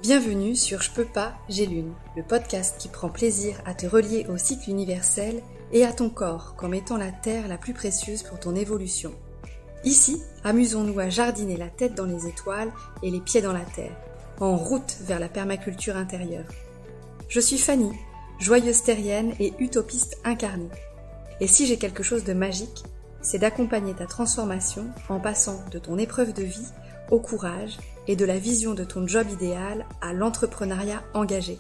Bienvenue sur Je peux pas, j'ai lune, le podcast qui prend plaisir à te relier au cycle universel et à ton corps comme étant la terre la plus précieuse pour ton évolution. Ici, amusons-nous à jardiner la tête dans les étoiles et les pieds dans la terre, en route vers la permaculture intérieure. Je suis Fanny, joyeuse terrienne et utopiste incarnée. Et si j'ai quelque chose de magique, c'est d'accompagner ta transformation en passant de ton épreuve de vie au courage et de la vision de ton job idéal à l'entrepreneuriat engagé.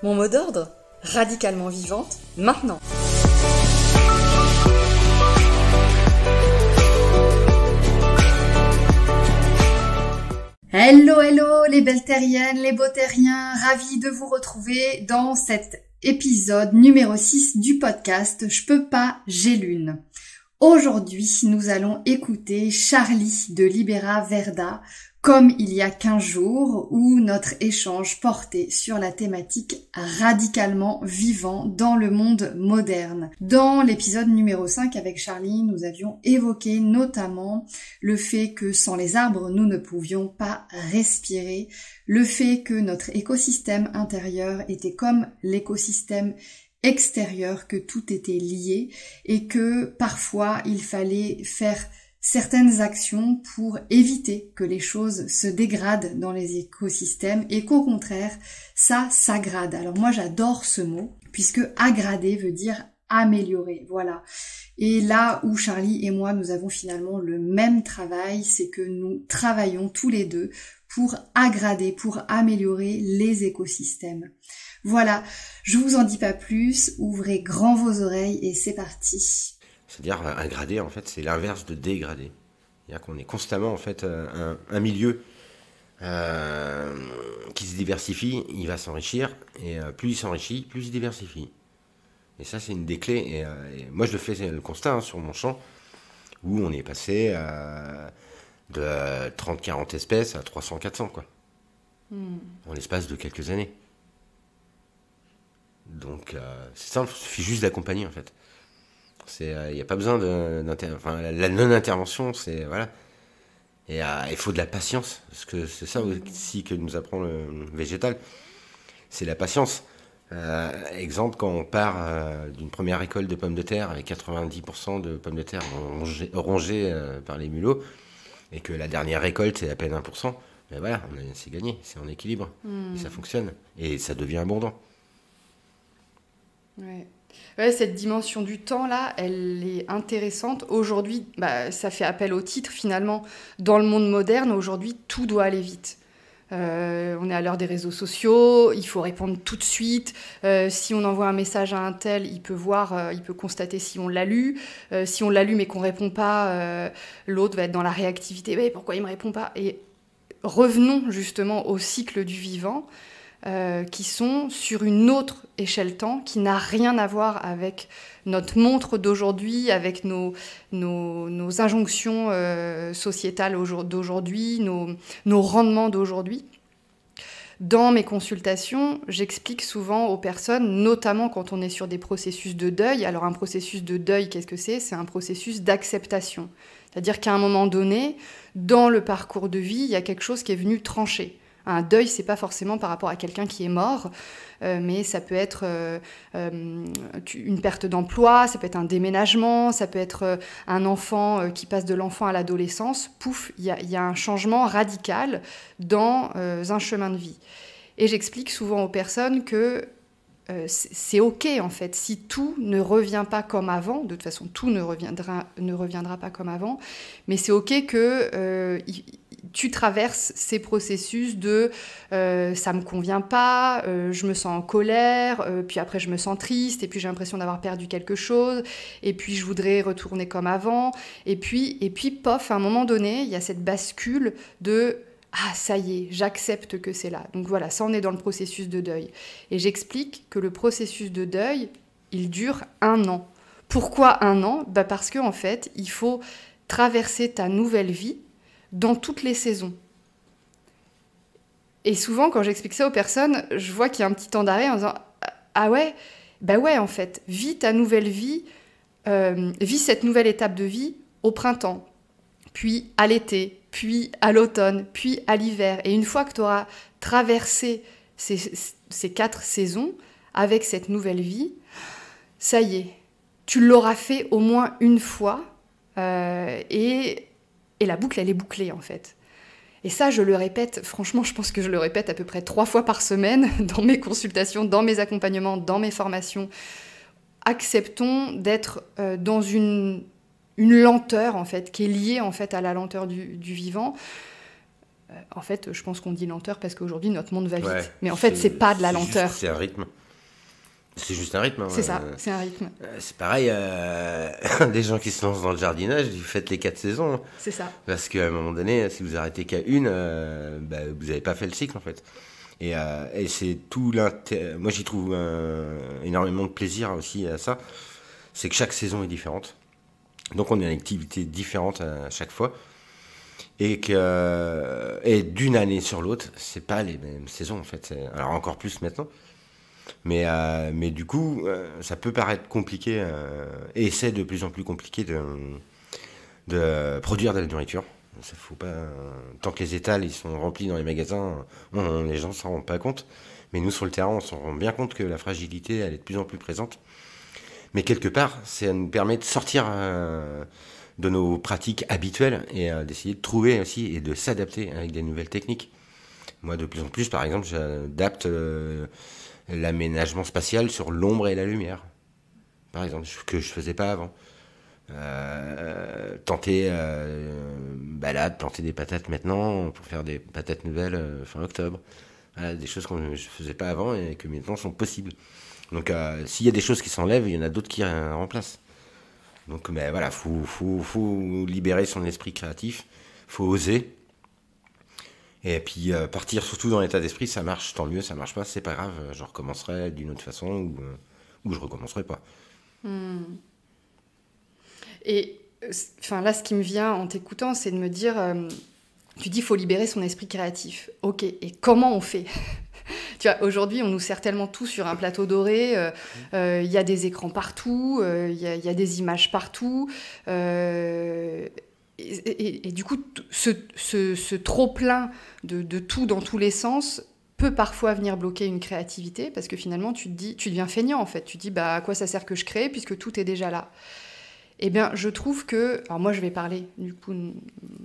Mon mot d'ordre ? Radicalement vivante, maintenant. Hello les belles terriennes, les beaux terriens, ravie de vous retrouver dans cet épisode numéro 6 du podcast Je peux pas, j'ai lune. Aujourd'hui, nous allons écouter Charlie de Libera Verda, comme il y a 15 jours, où notre échange portait sur la thématique radicalement vivant dans le monde moderne. Dans l'épisode numéro 5 avec Charlie, nous avions évoqué notamment le fait que sans les arbres, nous ne pouvions pas respirer, le fait que notre écosystème intérieur était comme l'écosystème extérieur, que tout était lié et que parfois il fallait faire certaines actions pour éviter que les choses se dégradent dans les écosystèmes et qu'au contraire ça s'aggrade. Alors moi j'adore ce mot puisque aggrader veut dire améliorer, voilà. Et là où Charlie et moi nous avons finalement le même travail, c'est que nous travaillons tous les deux pour aggrader, pour améliorer les écosystèmes. Voilà, je vous en dis pas plus, ouvrez grand vos oreilles et c'est parti. C'est-à-dire aggrader, en fait, c'est l'inverse de dégrader. C'est-à-dire qu'on est constamment, en fait, un milieu qui se diversifie, il va s'enrichir, et plus il s'enrichit, plus il se diversifie. Et ça, c'est une des clés. Et moi, je le fais le constat sur mon champ, où on est passé de 30-40 espèces à 300-400, quoi. En l'espace de quelques années. Donc, c'est simple, il suffit juste d'accompagner, en fait. Il n'y a pas besoin la non-intervention, c'est, voilà. Et il faut de la patience, parce que c'est ça aussi que nous apprend le végétal, c'est la patience. Exemple, quand on part d'une première récolte de pommes de terre avec 90% de pommes de terre rongées par les mulots, et que la dernière récolte c'est à peine 1%, ben voilà, c'est gagné, c'est en équilibre, et ça fonctionne, et ça devient abondant. Ouais, cette dimension du temps là, elle est intéressante. Aujourd'hui, ça fait appel au titre finalement. Dans le monde moderne, aujourd'hui, tout doit aller vite. On est à l'heure des réseaux sociaux, il faut répondre tout de suite. Si on envoie un message à un tel, il peut voir, il peut constater si on l'a lu. Si on l'a lu mais qu'on répond pas, l'autre va être dans la réactivité. Mais pourquoi il me répond pas ? Et revenons justement au cycle du vivant. Qui sont sur une autre échelle temps, qui n'a rien à voir avec notre montre d'aujourd'hui, avec nos injonctions sociétales d'aujourd'hui, nos rendements d'aujourd'hui. Dans mes consultations, j'explique souvent aux personnes, notamment quand on est sur des processus de deuil. Alors un processus de deuil, qu'est-ce que c'est ? C'est un processus d'acceptation. C'est-à-dire qu'à un moment donné, dans le parcours de vie, il y a quelque chose qui est venu trancher. Un deuil, c'est pas forcément par rapport à quelqu'un qui est mort, mais ça peut être une perte d'emploi, ça peut être un déménagement, ça peut être un enfant qui passe de l'enfant à l'adolescence. Pouf, il y a un changement radical dans un chemin de vie. Et j'explique souvent aux personnes que c'est OK, en fait, si tout ne revient pas comme avant. De toute façon, tout ne reviendra pas comme avant, mais c'est OK que tu traverses ces processus de ça me convient pas, je me sens en colère, puis après je me sens triste, et puis j'ai l'impression d'avoir perdu quelque chose, et puis je voudrais retourner comme avant, et puis pof, à un moment donné, il y a cette bascule de ah, ça y est, j'accepte que c'est là. Donc voilà, ça on est dans le processus de deuil. Et j'explique que le processus de deuil, il dure 1 an. Pourquoi 1 an ? Parce qu'en fait, il faut traverser ta nouvelle vie dans toutes les saisons. Et souvent, quand j'explique ça aux personnes, je vois qu'il y a un petit temps d'arrêt en disant « Ah ouais ? Ouais, en fait, vis ta nouvelle vie, vis cette nouvelle étape de vie au printemps, puis à l'été, puis à l'automne, puis à l'hiver. Et une fois que tu auras traverser ces 4 saisons avec cette nouvelle vie, ça y est, tu l'auras fait au moins une fois et la boucle, elle est bouclée en fait. Et ça, je le répète, franchement, je pense que je le répète à peu près 3 fois par semaine dans mes consultations, dans mes accompagnements, dans mes formations. Acceptons d'être dans une lenteur en fait, qui est liée en fait à la lenteur du vivant. En fait, je pense qu'on dit lenteur parce qu'aujourd'hui notre monde va vite. Mais en fait, c'est pas de la lenteur. C'est un rythme. C'est juste un rythme. C'est ça, c'est un rythme. C'est pareil, des gens qui se lancent dans le jardinage, vous faites les 4 saisons. C'est ça. Parce qu'à un moment donné, si vous arrêtez qu'à une, vous n'avez pas fait le cycle en fait. Et c'est tout l'intérêt. Moi, j'y trouve énormément de plaisir aussi à ça. C'est que chaque saison est différente. Donc, on a une activité différente à chaque fois. Et d'une année sur l'autre, c'est pas les mêmes saisons en fait. Alors, encore plus maintenant. Mais du coup, ça peut paraître compliqué, et c'est de plus en plus compliqué de produire de la nourriture. Ça faut pas, tant que les étals ils sont remplis dans les magasins, les gens s'en rendent pas compte. Mais nous, sur le terrain, on s'en rend bien compte que la fragilité, elle est de plus en plus présente. Mais quelque part, ça nous permet de sortir de nos pratiques habituelles et d'essayer de trouver aussi et de s'adapter avec des nouvelles techniques. Moi, de plus en plus, par exemple, j'adapte l'aménagement spatial sur l'ombre et la lumière, par exemple, que je faisais pas avant. Tenter balade, planter des patates maintenant pour faire des patates nouvelles fin octobre. Voilà, des choses que je faisais pas avant et que maintenant sont possibles. Donc s'il y a des choses qui s'enlèvent, il y en a d'autres qui remplacent. Donc voilà, faut libérer son esprit créatif, faut oser. Et puis partir surtout dans l'état d'esprit, ça marche, tant mieux, ça marche pas, c'est pas grave, je recommencerai d'une autre façon ou je recommencerai pas. Et enfin là, ce qui me vient en t'écoutant, c'est de me dire, tu dis, faut libérer son esprit créatif. Ok, et comment on fait? Tu vois, aujourd'hui, on nous sert tellement tout sur un plateau doré. Il y a des écrans partout, il y a des images partout. Et du coup, ce trop-plein de tout dans tous les sens peut parfois venir bloquer une créativité parce que finalement, tu deviens feignant en fait. Tu te dis, à quoi ça sert que je crée puisque tout est déjà là? Eh bien, je trouve que... Alors moi, je vais parler, du coup, de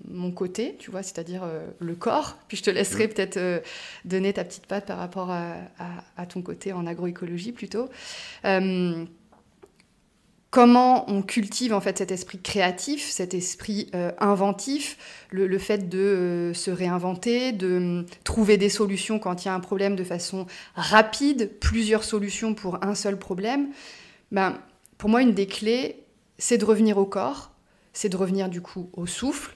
mon côté, tu vois, c'est-à-dire le corps. Puis je te laisserai peut-être donner ta petite patte par rapport à ton côté en agroécologie, plutôt. Comment on cultive, en fait, cet esprit créatif, cet esprit inventif, le fait de se réinventer, de trouver des solutions quand il y a un problème de façon rapide, plusieurs solutions pour un seul problème. Pour moi, une des clés... c'est de revenir au corps, c'est de revenir du coup au souffle,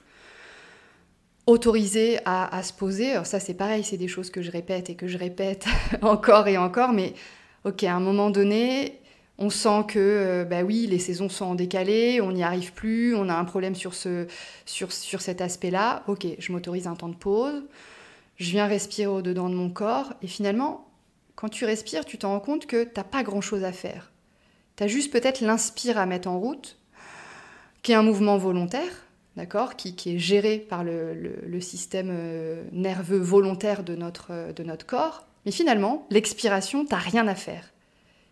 autoriser à se poser. Alors ça, c'est pareil, c'est des choses que je répète et que je répète encore et encore, mais ok, à un moment donné, on sent que oui, les saisons sont en décalé, on n'y arrive plus, on a un problème sur cet aspect-là. Ok, je m'autorise un temps de pause, je viens respirer au-dedans de mon corps, et finalement, quand tu respires, tu te rends compte que tu n'as pas grand-chose à faire. Tu as juste peut-être l'inspire à mettre en route, qui est un mouvement volontaire, d'accord, qui est géré par le système nerveux volontaire de notre corps. Mais finalement, l'expiration, tu n'as rien à faire.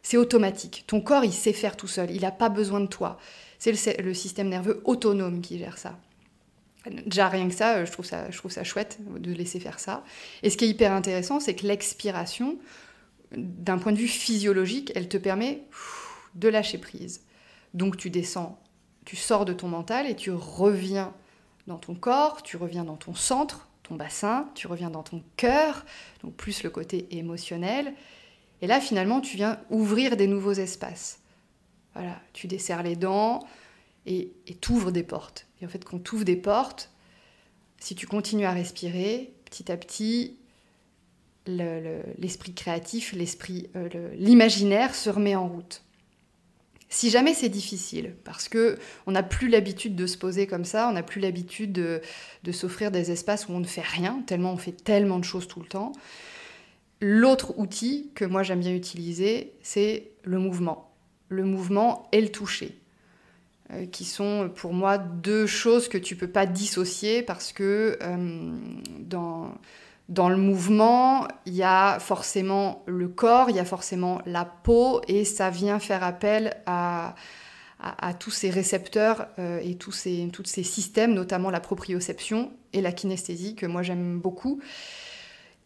C'est automatique. Ton corps, il sait faire tout seul. Il n'a pas besoin de toi. C'est le système nerveux autonome qui gère ça. Déjà, rien que ça, je trouve ça chouette de laisser faire ça. Et ce qui est hyper intéressant, c'est que l'expiration, d'un point de vue physiologique, elle te permet de lâcher prise. Donc tu descends, tu sors de ton mental et tu reviens dans ton corps, tu reviens dans ton centre, ton bassin, tu reviens dans ton cœur, donc plus le côté émotionnel. Et là, finalement, tu viens ouvrir des nouveaux espaces. Voilà, tu desserres les dents et t'ouvres des portes. Et en fait, quand tu ouvres des portes, si tu continues à respirer, petit à petit, l'esprit créatif, l'imaginaire se remet en route. Si jamais c'est difficile, parce qu'on n'a plus l'habitude de se poser comme ça, on n'a plus l'habitude de s'offrir des espaces où on ne fait rien, tellement on fait tellement de choses tout le temps, l'autre outil que moi j'aime bien utiliser, c'est le mouvement. Le mouvement et le toucher, qui sont pour moi deux choses que tu ne peux pas dissocier parce que Dans le mouvement, il y a forcément le corps, il y a forcément la peau, et ça vient faire appel à tous ces récepteurs et tous ces systèmes, notamment la proprioception et la kinesthésie, que moi j'aime beaucoup.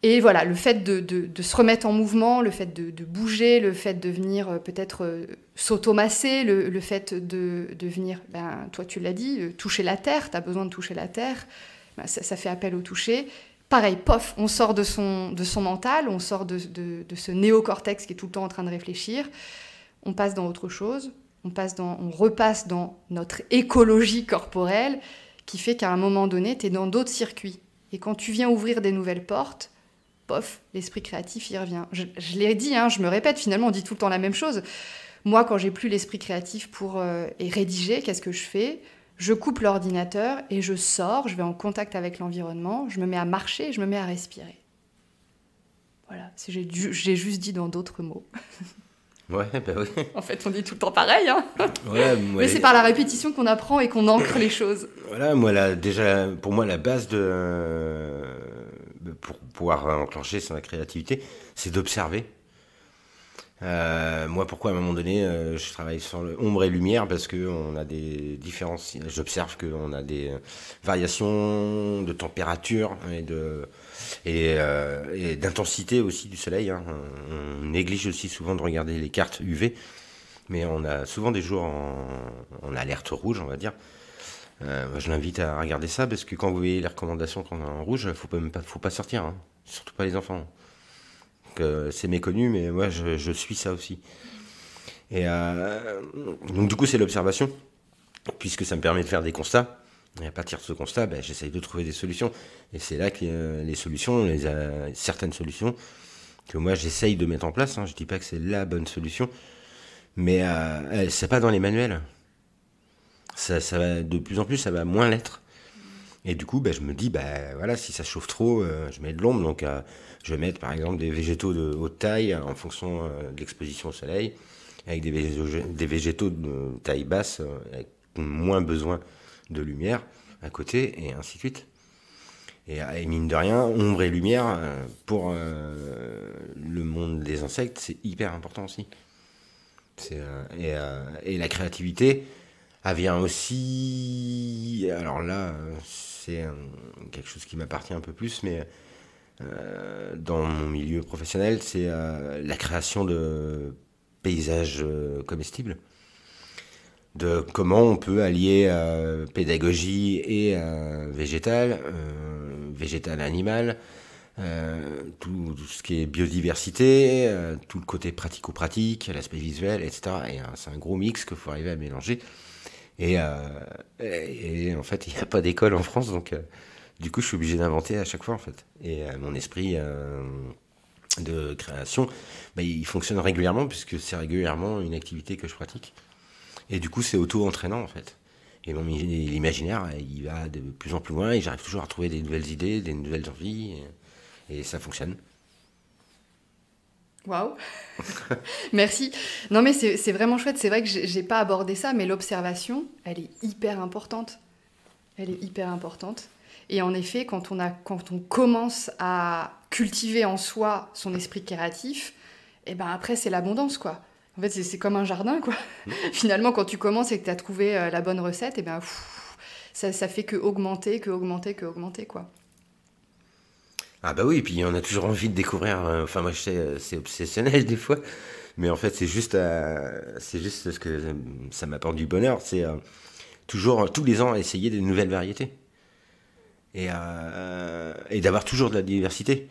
Et voilà, le fait de se remettre en mouvement, le fait de bouger, le fait de venir peut-être s'automasser, le fait de venir, toi tu l'as dit, toucher la terre, tu as besoin de toucher la terre, ça fait appel au toucher. Pareil, pof, on sort de son mental, on sort de ce néocortex qui est tout le temps en train de réfléchir, on passe dans autre chose, on repasse dans notre écologie corporelle, qui fait qu'à un moment donné, tu es dans d'autres circuits. Et quand tu viens ouvrir des nouvelles portes, pof, l'esprit créatif y revient. Je l'ai dit, je me répète, finalement, on dit tout le temps la même chose. Moi, quand j'ai plus l'esprit créatif pour rédiger, qu'est-ce que je fais ? Je coupe l'ordinateur et je sors, je vais en contact avec l'environnement, je me mets à marcher, je me mets à respirer. Voilà, j'ai juste dit dans d'autres mots. Ouais, bah oui. En fait, on dit tout le temps pareil, Ouais, mais c'est par la répétition qu'on apprend et qu'on ancre les choses. Voilà, pour moi, la base pour pouvoir enclencher sa créativité, c'est d'observer. Moi, pourquoi à un moment donné, je travaille sur ombre et lumière, parce que on a des différences. J'observe qu'on a des variations de température et d'intensité aussi du soleil. On néglige aussi souvent de regarder les cartes UV, mais on a souvent des jours en alerte rouge, on va dire. Moi, je l'invite à regarder ça, parce que quand vous voyez les recommandations qu'on a en rouge, faut pas sortir, surtout pas les enfants. C'est méconnu, mais moi je suis ça aussi. Et donc du coup c'est l'observation, puisque ça me permet de faire des constats. Et à partir de ce constat, j'essaye de trouver des solutions. Et c'est là que les solutions, certaines solutions que moi j'essaye de mettre en place. Je dis pas que c'est la bonne solution, mais c'est pas dans les manuels. Ça va, de plus en plus, ça va moins l'être. Et du coup, je me dis, voilà, si ça chauffe trop, je mets de l'ombre. Donc, je vais mettre, par exemple, des végétaux de haute taille en fonction de l'exposition au soleil, avec des végétaux de taille basse, avec moins besoin de lumière à côté, et ainsi de suite. Et mine de rien, ombre et lumière, pour le monde des insectes, c'est hyper important aussi. Et la créativité, elle vient aussi... Alors là... c'est quelque chose qui m'appartient un peu plus, mais dans mon milieu professionnel, c'est la création de paysages comestibles, de comment on peut allier pédagogie et végétal animal, tout ce qui est biodiversité, tout le côté pratico-pratique, l'aspect visuel, etc. Et c'est un gros mix qu'il faut arriver à mélanger. Et en fait, il n'y a pas d'école en France, donc du coup, je suis obligé d'inventer à chaque fois, en fait. Et mon esprit de création, il fonctionne régulièrement, puisque c'est régulièrement une activité que je pratique. Et du coup, c'est auto-entraînant, en fait. Et l'imaginaire, il va de plus en plus loin, et j'arrive toujours à trouver des nouvelles idées, des nouvelles envies, et ça fonctionne. Waouh. Merci. Non mais c'est vraiment chouette, c'est vrai que j'ai pas abordé ça, mais l'observation, elle est hyper importante. Et en effet, quand on commence à cultiver en soi son esprit créatif, après c'est l'abondance, quoi. En fait, c'est comme un jardin, quoi. Finalement, quand tu commences et que tu as trouvé la bonne recette, ça fait que augmenter, quoi. Ah bah oui, et puis on a toujours envie de découvrir, enfin moi je sais, c'est obsessionnel des fois, mais en fait c'est juste ce que ça m'apporte du bonheur, c'est toujours, tous les ans, essayer des nouvelles variétés, et d'avoir toujours de la diversité.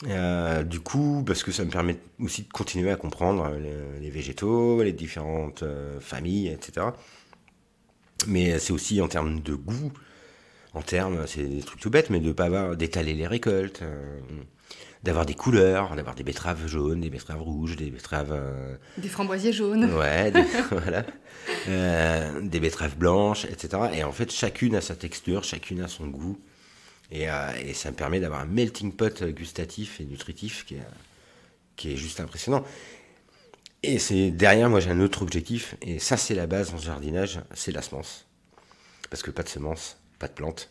Du coup, parce que ça me permet aussi de continuer à comprendre les végétaux, les différentes familles, etc. Mais c'est aussi en termes de goût, c'est des trucs tout bêtes, mais de ne pas d'étaler les récoltes, d'avoir des couleurs, d'avoir des betteraves jaunes, des betteraves rouges, des betteraves... Des framboisiers jaunes. Ouais, voilà. Des betteraves blanches, etc. Et en fait, chacune a sa texture, chacune a son goût. Et ça me permet d'avoir un melting pot gustatif et nutritif qui est juste impressionnant. Et derrière, moi j'ai un autre objectif, et ça c'est la base dans ce jardinage, c'est la semence. Parce que pas de semence, pas de plante.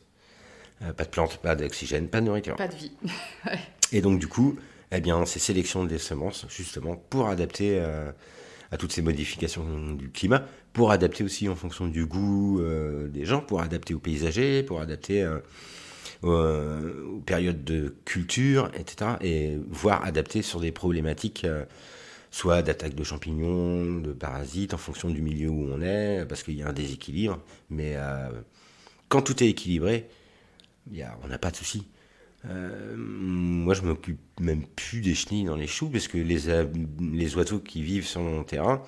Pas de plantes, pas d'oxygène, pas de nourriture. Pas de vie. Et donc du coup, eh bien, c'est sélection des semences justement pour adapter à toutes ces modifications du climat, pour adapter aussi en fonction du goût des gens, pour adapter aux paysagers, pour adapter aux périodes de culture, etc. Et voire adapter sur des problématiques soit d'attaque de champignons, de parasites, en fonction du milieu où on est, parce qu'il y a un déséquilibre. Mais quand tout est équilibré, on n'a pas de souci. Moi, je m'occupe même plus des chenilles dans les choux, parce que les oiseaux qui vivent sur mon terrain,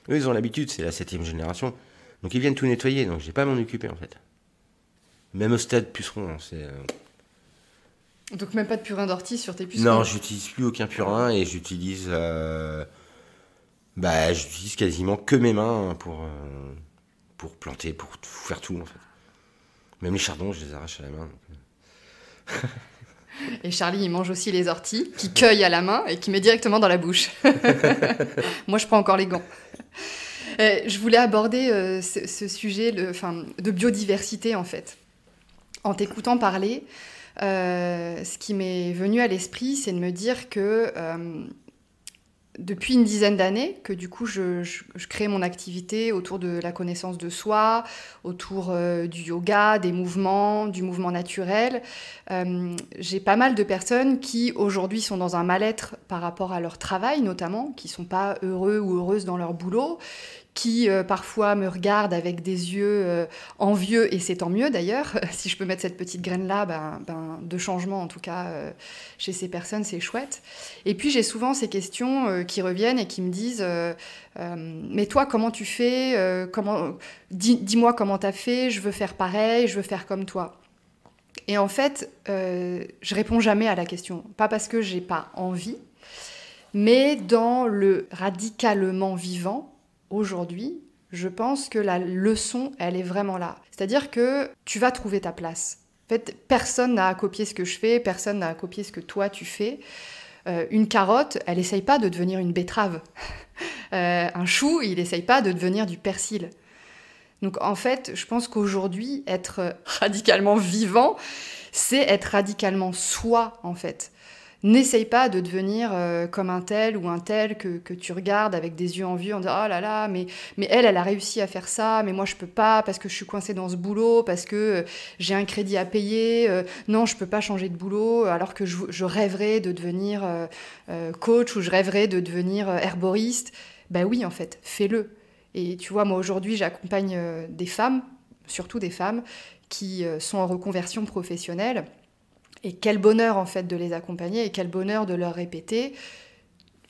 eux, ils ont l'habitude, c'est la 7e génération. Donc, ils viennent tout nettoyer, donc j'ai pas à m'en occuper, en fait. Même au stade puceron, Donc même pas de purin d'ortie sur tes pucerons? Non, j'utilise plus aucun purin, et j'utilise quasiment que mes mains pour planter, pour faire tout, en fait. Même les chardons, je les arrache à la main. Et Charlie, il mange aussi les orties, qu'il cueille à la main et qu'il met directement dans la bouche. Moi, je prends encore les gants. Je voulais aborder ce sujet de biodiversité, en fait. En t'écoutant parler, ce qui m'est venu à l'esprit, c'est de me dire que depuis une dizaine d'années, que du coup, je crée mon activité autour de la connaissance de soi, autour du yoga, du mouvement naturel. J'ai pas mal de personnes qui, aujourd'hui, sont dans un mal-être par rapport à leur travail, notamment, qui sont pas heureux ou heureuses dans leur boulot, qui parfois me regardent avec des yeux envieux, et c'est tant mieux d'ailleurs, si je peux mettre cette petite graine-là, de changement en tout cas, chez ces personnes, c'est chouette. Et puis j'ai souvent ces questions qui reviennent et qui me disent mais toi, comment tu fais dis-moi comment t'as fait, je veux faire pareil, je veux faire comme toi. Et en fait, je réponds jamais à la question, pas parce que j'ai pas envie, mais dans le radicalement vivant, aujourd'hui, je pense que la leçon, elle est vraiment là. C'est-à-dire que tu vas trouver ta place. En fait, personne n'a à copier ce que je fais, personne n'a à copier ce que toi tu fais. Une carotte, elle essaye pas de devenir une betterave. Un chou, il essaye pas de devenir du persil. Donc en fait, je pense qu'aujourd'hui, être radicalement vivant, c'est être radicalement soi, en fait. N'essaye pas de devenir comme un tel ou un tel que tu regardes avec des yeux envieux en disant « Oh là là, mais elle a réussi à faire ça, mais moi je peux pas parce que je suis coincée dans ce boulot, parce que j'ai un crédit à payer, non, je peux pas changer de boulot alors que je rêverais de devenir coach ou je rêverais de devenir herboriste. » Ben oui, en fait, fais-le. Et tu vois, moi aujourd'hui, j'accompagne des femmes, surtout des femmes, qui sont en reconversion professionnelle. Et quel bonheur, en fait, de les accompagner et quel bonheur de leur répéter.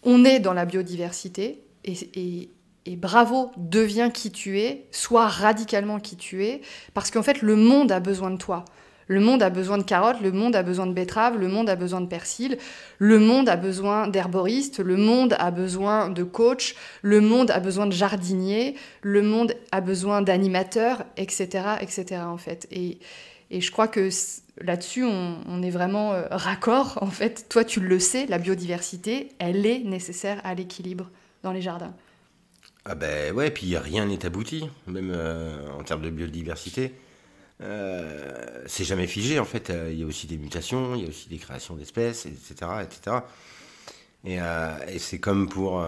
On est dans la biodiversité et bravo, deviens qui tu es, sois radicalement qui tu es, parce qu'en fait, le monde a besoin de toi. Le monde a besoin de carottes, le monde a besoin de betteraves, le monde a besoin de persil, le monde a besoin d'herboristes, le monde a besoin de coachs, le monde a besoin de jardiniers, le monde a besoin d'animateurs, etc., etc., en fait. Et je crois que là-dessus, on est vraiment raccord. En fait, toi, tu le sais, la biodiversité, elle est nécessaire à l'équilibre dans les jardins. Ah ben ouais, puis rien n'est abouti, même en termes de biodiversité. C'est jamais figé, en fait. Il y a aussi des mutations, il y a aussi des créations d'espèces, etc., etc. Et c'est comme pour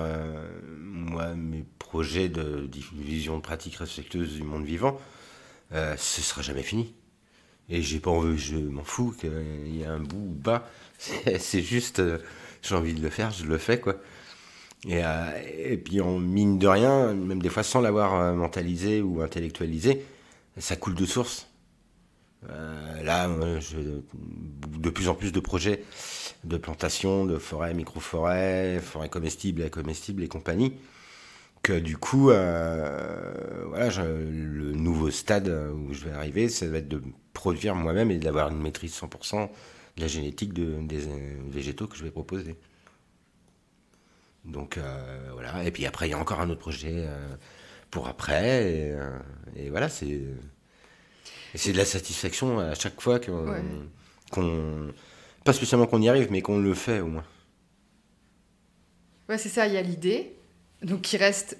moi, mes projets de diffusion de pratiques respectueuses du monde vivant, ce sera jamais fini. Et j'ai pas envie, je m'en fous qu'il y ait un bout ou pas. C'est juste, j'ai envie de le faire, je le fais, quoi. Et puis, en mine de rien, même des fois sans l'avoir mentalisé ou intellectualisé, ça coule de source. Là, de plus en plus de projets de plantation, de forêts, micro-forêts, forêts comestibles, incomestibles et compagnie. Que du coup, voilà, le nouveau stade où je vais arriver, ça va être de produire moi-même et d'avoir une maîtrise 100% de la génétique des végétaux que je vais proposer. Donc voilà, et puis après il y a encore un autre projet pour après, et voilà, c'est de la satisfaction à chaque fois qu'on pas spécialement qu'on y arrive, mais qu'on le fait au moins. Ouais, c'est ça, il y a l'idée. Donc qui reste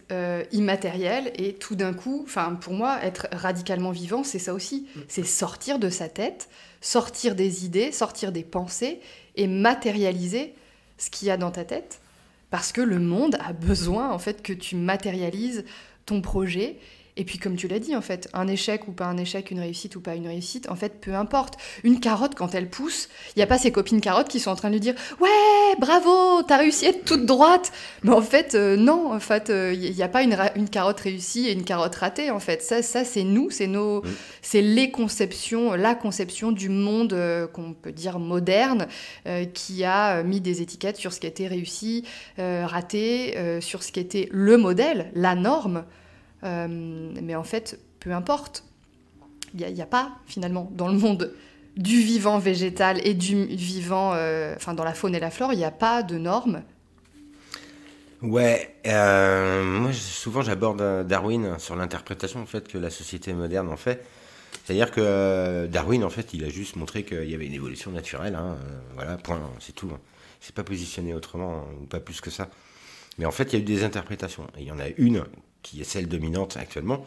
immatériel, et tout d'un coup, pour moi, être radicalement vivant, c'est ça aussi. C'est sortir de sa tête, sortir des idées, sortir des pensées, et matérialiser ce qu'il y a dans ta tête. Parce que le monde a besoin, en fait, que tu matérialises ton projet. Et puis, comme tu l'as dit, en fait, un échec ou pas un échec, une réussite ou pas une réussite, en fait, peu importe. Une carotte, quand elle pousse, il n'y a pas ses copines carottes qui sont en train de lui dire « Ouais, bravo, t'as réussi à être toute droite !» Mais en fait, non, en fait, il n'y a pas une carotte réussie et une carotte ratée, en fait. Ça c'est nous, c'est la conception du monde qu'on peut dire moderne, qui a mis des étiquettes sur ce qui était réussi, raté, sur ce qui était le modèle, la norme. Mais en fait, peu importe. Il n'y a pas, finalement, dans le monde du vivant végétal et du vivant, dans la faune et la flore, il n'y a pas de normes. Ouais, moi souvent j'aborde Darwin sur l'interprétation en fait que la société moderne en fait. C'est-à-dire que Darwin en fait il a juste montré qu'il y avait une évolution naturelle, hein, voilà, point, c'est tout. Il s'est pas positionné autrement, ou pas plus que ça. Mais en fait il y a eu des interprétations. Et il y en a une qui est celle dominante actuellement,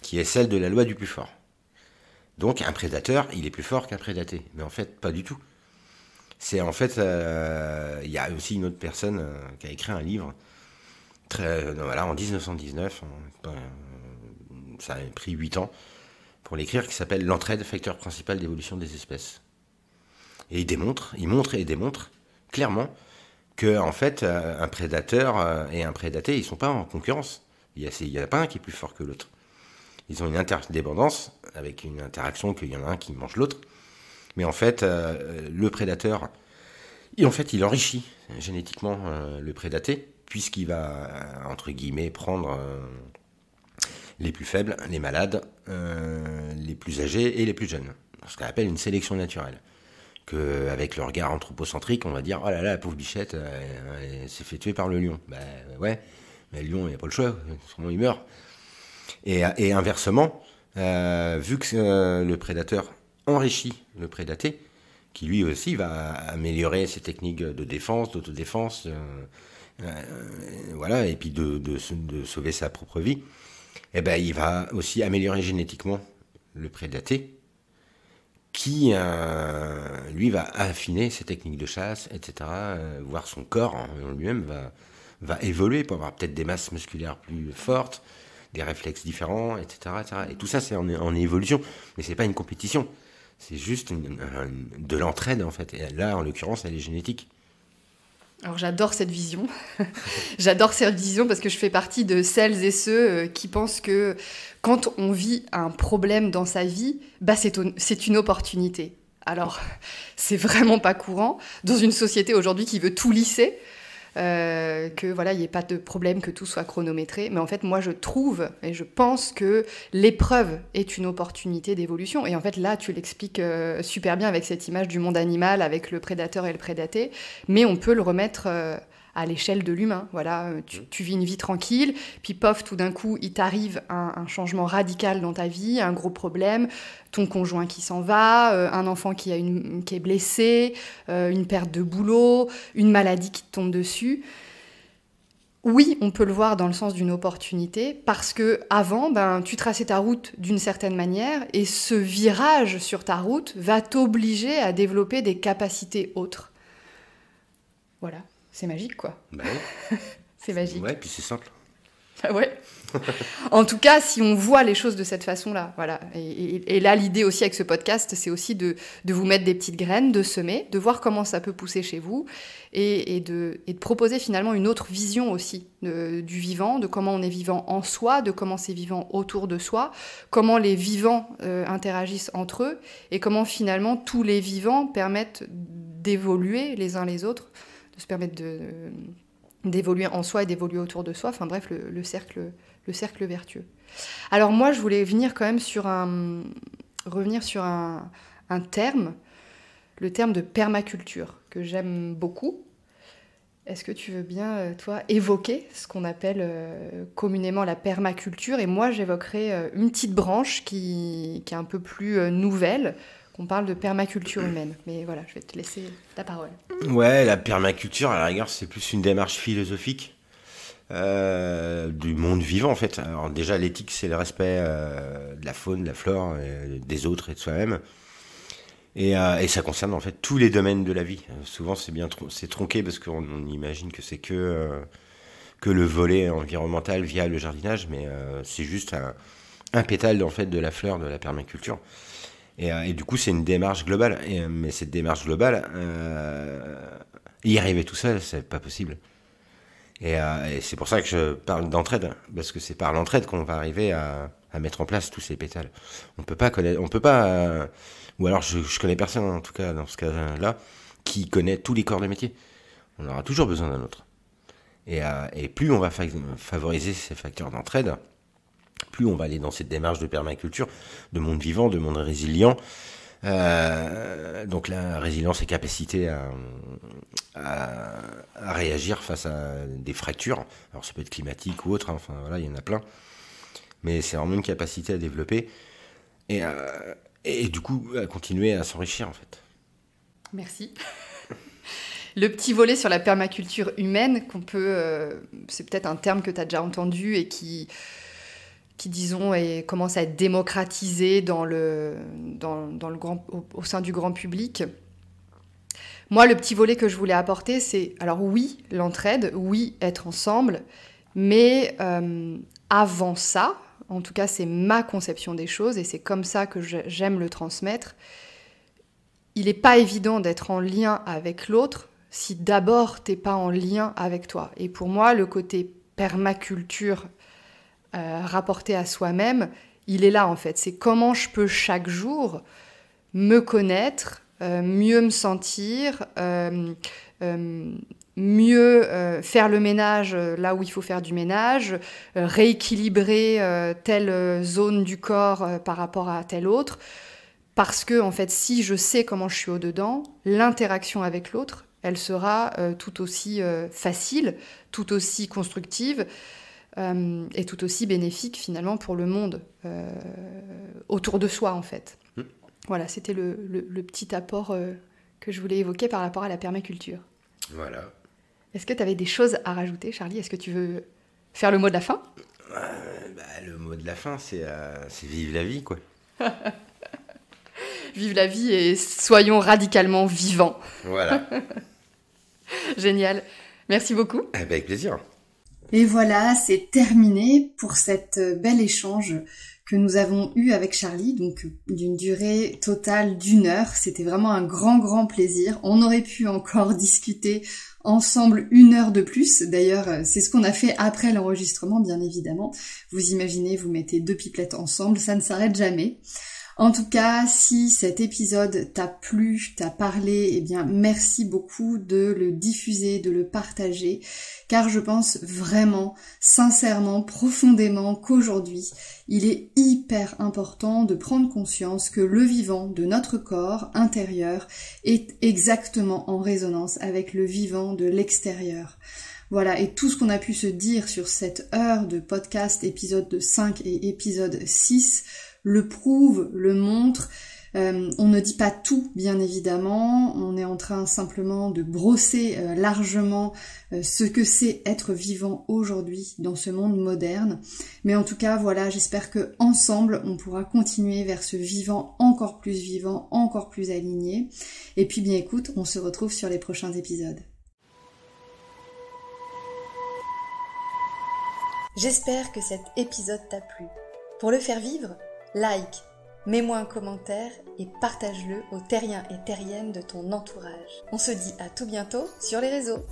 qui est celle de la loi du plus fort. Donc un prédateur, il est plus fort qu'un prédaté. Mais en fait, pas du tout. C'est en fait, il y a aussi une autre personne qui a écrit un livre, en 1919, ça a pris 8 ans pour l'écrire, qui s'appelle « L'entraide, facteur principal d'évolution des espèces ». Et il montre et démontre clairement que en fait, un prédateur et un prédaté, ils sont pas en concurrence. Il y en a pas un qui est plus fort que l'autre. Ils ont une interdépendance avec une interaction qu'il y en a un qui mange l'autre. Mais en fait, le prédateur, il enrichit génétiquement le prédaté, puisqu'il va, entre guillemets, prendre les plus faibles, les malades, les plus âgés et les plus jeunes. Ce qu'on appelle une sélection naturelle. Qu'avec le regard anthropocentrique, on va dire « Oh là là, la pauvre bichette, elle s'est fait tuer par le lion. » Ben ouais, mais le lion, il n'y a pas le choix, sinon il meurt. Et inversement, vu que le prédateur enrichit le prédaté, qui lui aussi va améliorer ses techniques de défense, d'autodéfense, voilà, et puis de sauver sa propre vie, et ben il va aussi améliorer génétiquement le prédaté, qui, lui, va affiner ses techniques de chasse, etc., voir son corps en lui-même va évoluer pour avoir peut-être des masses musculaires plus fortes, des réflexes différents, etc., etc. Et tout ça, c'est en évolution, mais c'est pas une compétition. C'est juste de l'entraide, en fait. Et là, en l'occurrence, elle est génétique. Alors j'adore cette vision. J'adore cette vision parce que je fais partie de celles et ceux qui pensent que quand on vit un problème dans sa vie, bah c'est une opportunité. Alors, c'est vraiment pas courant dans une société aujourd'hui qui veut tout lisser. Que voilà, il n'y ait pas de problème, que tout soit chronométré. Mais en fait, moi, je trouve et je pense que l'épreuve est une opportunité d'évolution. Et en fait, là, tu l'expliques super bien avec cette image du monde animal, avec le prédateur et le prédaté. Mais on peut le remettre à l'échelle de l'humain. Voilà, tu vis une vie tranquille, puis pof, tout d'un coup, il t'arrive un changement radical dans ta vie, un gros problème, ton conjoint qui s'en va, un enfant qui est blessé, une perte de boulot, une maladie qui te tombe dessus. Oui, on peut le voir dans le sens d'une opportunité, parce que avant, tu traçais ta route d'une certaine manière, et ce virage sur ta route va t'obliger à développer des capacités autres. Voilà. C'est magique, quoi. Bah oui. C'est magique. Ouais, puis c'est simple. Ah ouais. En tout cas, si on voit les choses de cette façon-là, voilà. Et là, l'idée aussi avec ce podcast, c'est aussi de vous mettre des petites graines, de semer, de voir comment ça peut pousser chez vous, et de proposer finalement une autre vision aussi du vivant, de comment on est vivant en soi, de comment c'est vivant autour de soi, comment les vivants interagissent entre eux, et comment finalement tous les vivants permettent d'évoluer les uns les autres, de se permettre d'évoluer en soi et d'évoluer autour de soi, enfin bref, le cercle vertueux. Alors moi, je voulais revenir quand même sur un terme, le terme de permaculture, que j'aime beaucoup. Est-ce que tu veux bien, toi, évoquer ce qu'on appelle communément la permaculture? Et moi, j'évoquerai une petite branche qui est un peu plus nouvelle, qu'on parle de permaculture humaine. Mais voilà, je vais te laisser la parole. Ouais, la permaculture, à la rigueur, c'est plus une démarche philosophique. du monde vivant en fait. Alors déjà l'éthique c'est le respect de la faune, de la flore, des autres et de soi-même. Et ça concerne en fait tous les domaines de la vie. Souvent c'est tronqué parce qu'on imagine que c'est que le volet environnemental via le jardinage, mais c'est juste un pétale en fait de la fleur de la permaculture. Et du coup c'est une démarche globale. Mais cette démarche globale, y arriver tout seul, c'est pas possible. Et c'est pour ça que je parle d'entraide, parce que c'est par l'entraide qu'on va arriver à mettre en place tous ces pétales. On peut pas, ou alors je connais personne en tout cas dans ce cas-là qui connaît tous les corps de métier. On aura toujours besoin d'un autre. Et plus on va favoriser ces facteurs d'entraide, plus on va aller dans cette démarche de permaculture, de monde vivant, de monde résilient. Donc la résilience et capacité à réagir face à des fractures. Alors ça peut être climatique ou autre, hein, enfin voilà, il y en a plein. Mais c'est vraiment une capacité à développer et du coup à continuer à s'enrichir en fait. Merci. Le petit volet sur la permaculture humaine, c'est peut-être un terme que tu as déjà entendu et qui disons, commence à être démocratisé au sein du grand public. Moi, le petit volet que je voulais apporter, c'est, alors oui, l'entraide, oui, être ensemble, mais avant ça, en tout cas, c'est ma conception des choses et c'est comme ça que j'aime le transmettre. Il n'est pas évident d'être en lien avec l'autre si d'abord t'es pas en lien avec toi. Et pour moi, le côté permaculture rapporté à soi-même, il est là en fait. C'est comment je peux chaque jour me connaître, mieux me sentir, mieux faire le ménage là où il faut faire du ménage, rééquilibrer telle zone du corps par rapport à telle autre. Parce que, en fait, si je sais comment je suis au-dedans, l'interaction avec l'autre, elle sera tout aussi facile, tout aussi constructive et tout aussi bénéfique, finalement, pour le monde autour de soi, en fait. Voilà, c'était le petit apport que je voulais évoquer par rapport à la permaculture. Voilà. Est-ce que tu avais des choses à rajouter, Charlie ? Est-ce que tu veux faire le mot de la fin ? Le mot de la fin, c'est vive la vie, quoi. Vive la vie et soyons radicalement vivants. Voilà. Génial. Merci beaucoup. Avec plaisir. Et voilà, c'est terminé pour cet bel échange que nous avons eu avec Charlie, donc d'une durée totale d'1 heure. C'était vraiment un grand plaisir. On aurait pu encore discuter ensemble 1 heure de plus. D'ailleurs, c'est ce qu'on a fait après l'enregistrement, bien évidemment. Vous imaginez, vous mettez 2 pipelettes ensemble, ça ne s'arrête jamais. En tout cas, si cet épisode t'a plu, t'a parlé, eh bien, merci beaucoup de le diffuser, de le partager, car je pense vraiment, sincèrement, profondément qu'aujourd'hui, il est hyper important de prendre conscience que le vivant de notre corps intérieur est exactement en résonance avec le vivant de l'extérieur. Voilà, et tout ce qu'on a pu se dire sur cette heure de podcast, épisode 5 et épisode 6, le prouve, le montre. On ne dit pas tout, bien évidemment. On est en train simplement de brosser largement ce que c'est être vivant aujourd'hui dans ce monde moderne. Mais en tout cas, voilà, j'espère que ensemble, on pourra continuer vers ce vivant, encore plus aligné. Et puis, bien écoute, on se retrouve sur les prochains épisodes. J'espère que cet épisode t'a plu. Pour le faire vivre, like, mets-moi un commentaire et partage-le aux terriens et terriennes de ton entourage. On se dit à tout bientôt sur les réseaux.